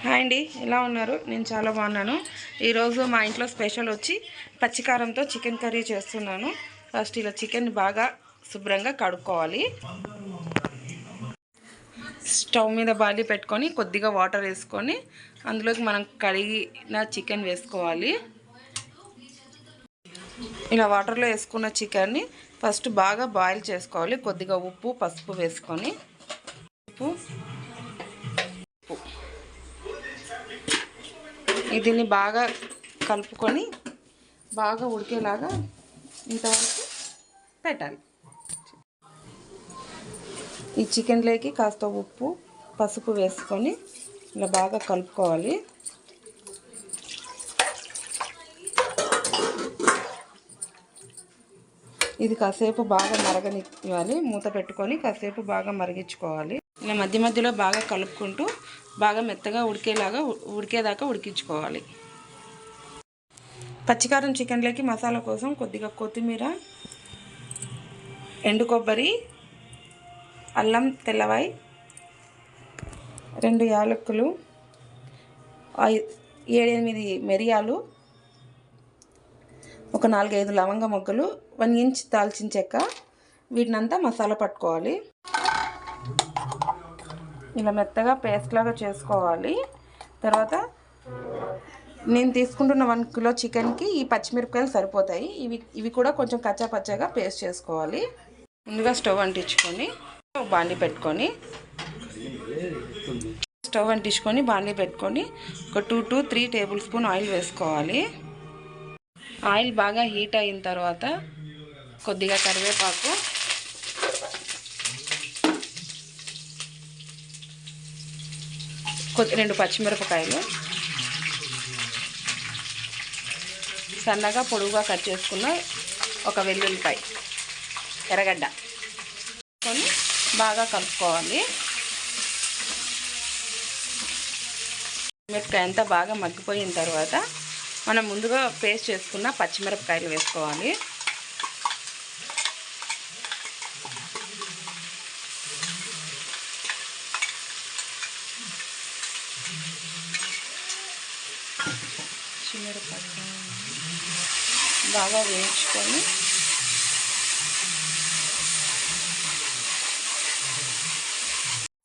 Hi అండి, ఎలా ఉన్నారు? నేను చాలా బాగున్నాను. ఈరోజు మా ఇంట్లో స్పెషల్ వచ్చి పచ్చికారంతో చికెన్ కర్రీ చేస్తున్నాను. ఫస్ట్ ఇలా చికెన్ బాగా శుభ్రంగా కడుక్కోవాలి. స్టవ్ మీద బాలి పెట్టుకొని కొద్దిగా వాటర్ వేసుకొని అందులోకి మనం కడిగిన చికెన్ వేసుకోవాలి. ఇలా వాటర్లో వేసుకున్న చికెన్ని ఫస్ట్ బాగా బాయిల్ చేసుకోవాలి. కొద్దిగా ఉప్పు, పసుపు వేసుకొని దీన్ని బాగా కలుపుకొని బాగా ఉడికేలాగా ఇంతవరకు పెట్టాలి. ఈ చికెన్లోకి కాస్త ఉప్పు, పసుపు వేసుకొని ఇలా బాగా కలుపుకోవాలి. ఇది కాసేపు బాగా మరగనివ్వాలి. మూత పెట్టుకొని కాసేపు బాగా మరిగించుకోవాలి. ఇలా మధ్య మధ్యలో బాగా కలుపుకుంటూ బాగా మెత్తగా ఉడికేదాకా ఉడికించుకోవాలి. పచ్చికారం చికెన్లోకి మసాలా కోసం కొద్దిగా కొత్తిమీర, ఎండు కొబ్బరి, అల్లం తెల్లవాయి, 2 యాలక్కులు, 7-8 మిరియాలు, ఒక 4-5 లవంగ మొగ్గలు, 1 ఇంచ్ దాల్చిన చెక్క, వీటినంతా మసాలా పట్టుకోవాలి. ఇలా మెత్తగా పేస్ట్ లాగా చేసుకోవాలి. తర్వాత నేను తీసుకుంటున్న 1 కిలో చికెన్కి ఈ పచ్చిమిరపకాయలు సరిపోతాయి. ఇవి కూడా కొంచెం కచ్చా పచ్చగా పేస్ట్ చేసుకోవాలి. ముందుగా స్టవ్ అంటించుకొని బాండీ పెట్టుకొని ఒక 2 to 3 టేబుల్ స్పూన్ ఆయిల్ వేసుకోవాలి. ఆయిల్ బాగా హీట్ అయిన తర్వాత కొద్దిగా కరివేపాకు, రెండు పచ్చిమిరపకాయలు, సన్నగా పొడుగుగా కట్ చేసుకున్న ఒక వెల్లుల్లిపాయ, ఎర్రగడ్డ కొని బాగా కలుపుకోవాలి. మిరపకాయ అంతా బాగా మగ్గిపోయిన తర్వాత మనం ముందుగా పేస్ట్ చేసుకున్న పచ్చిమిరపకాయలు వేసుకోవాలి. బాగా వేయించుకొని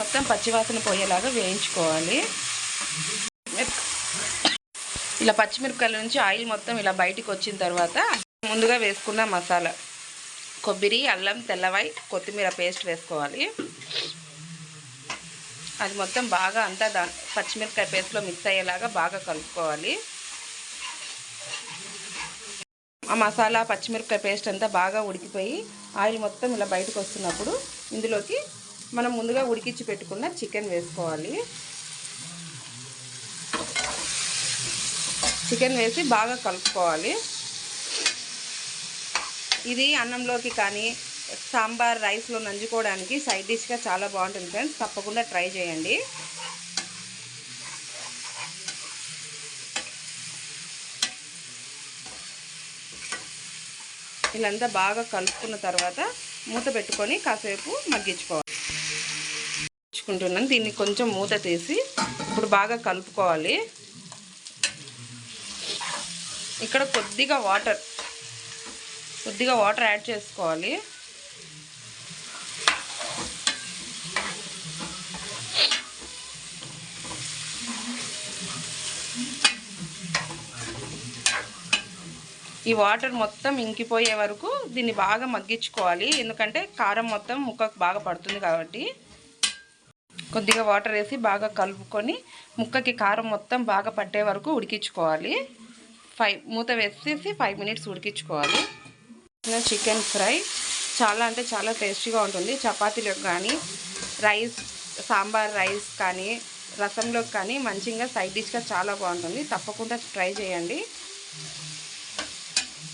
మొత్తం పచ్చివాసన పోయేలాగా వేయించుకోవాలి. ఇలా పచ్చిమిరపకాయల నుంచి ఆయిల్ మొత్తం ఇలా బయటికి వచ్చిన తర్వాత ముందుగా వేసుకున్న మసాలా కొబ్బరి, అల్లం తెల్లవాయి, కొత్తిమీర పేస్ట్ వేసుకోవాలి. అది మొత్తం బాగా అంతా పచ్చిమిరపకాయ పేస్ట్లో మిక్స్ అయ్యేలాగా బాగా కలుపుకోవాలి. ఆ మసాలా పచ్చిమిరపకాయ పేస్ట్ అంతా బాగా ఉడికిపోయి ఆయిల్ మొత్తం ఇలా బయటకు వస్తున్నప్పుడు ఇందులోకి మనం ముందుగా ఉడికించి పెట్టుకున్న చికెన్ వేసుకోవాలి. చికెన్ వేసి బాగా కలుపుకోవాలి. ఇది అన్నంలోకి కానీ సాంబార్, రైస్లో నంజుకోవడానికి సైడ్ డిష్గా చాలా బాగుంటుంది ఫ్రెండ్స్. తప్పకుండా ట్రై చేయండి. ఇలాంతా బాగా కలుపుకున్న తర్వాత మూత పెట్టుకొని కాసేపు మగ్గించుకుంటున్నాను. దీన్ని కొంచెం మూత తీసి ఇప్పుడు బాగా కలుపుకోవాలి. ఇక్కడ కొద్దిగా వాటర్ యాడ్ చేసుకోవాలి. ఈ వాటర్ మొత్తం ఇంకిపోయే వరకు దీన్ని బాగా మగ్గించుకోవాలి. ఎందుకంటే కారం మొత్తం ముక్కకు బాగా పడుతుంది కాబట్టి కొద్దిగా వాటర్ వేసి బాగా కలుపుకొని ముక్కకి కారం మొత్తం బాగా పట్టే వరకు ఉడికించుకోవాలి. మూత వేసేసి 5 మినిట్స్ ఉడికించుకోవాలి. చికెన్ ఫ్రై చాలా అంటే చాలా టేస్టీగా ఉంటుంది. చపాతీలోకి కానీ సాంబార్ రైస్ కానీ రసంలోకి కానీ మంచిగా సైడ్ డిష్గా చాలా బాగుంటుంది. తప్పకుండా ట్రై చేయండి.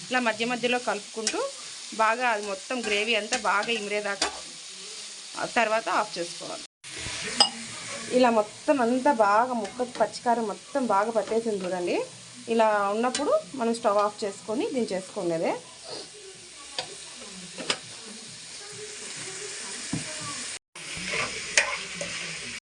ఇలా మధ్య మధ్యలో కలుపుకుంటూ బాగా అది మొత్తం గ్రేవీ అంతా బాగా ఇమిరేదాకా తర్వాత ఆఫ్ చేసుకోవాలి. ఇలా మొత్తం అంతా బాగా ముక్కకి పచ్చికారం మొత్తం బాగా పట్టేసింది చూడండి. ఇలా ఉన్నప్పుడు మనం స్టవ్ ఆఫ్ చేసుకొని దించేసుకునేదే.